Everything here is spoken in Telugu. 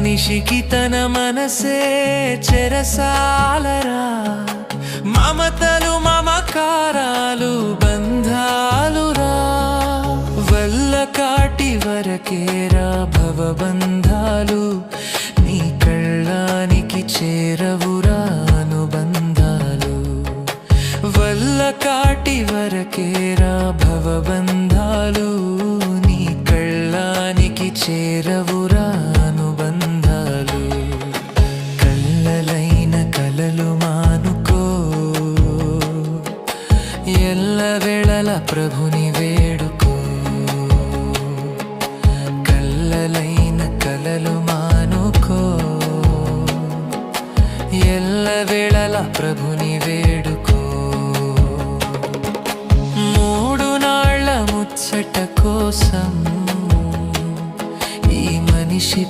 మనిషికి తన మనసే చెరసాలరా, మమతలు మమకారాలు బంధాలురా, వల్ల కాటి వరకేరా భవబంధాలు, నీ కళ్ళానికి చేరవురా అనుబంధాలు, వల్ల కాటి వరకేరా భవబంధాలు, నీ కళ్ళానికి చేరవురా అనుబంధాలు. కళ్ళలైన కలలు మానుకో, ఎల్లవేళల ప్రభుని వేడుకో. కళ్ళలైన కలలు మానుకో, ఎల్లవేళల ప్రభుని వేడుకో. మూడు నాళ్ళ ముచ్చట కోసం ఈ మనిషి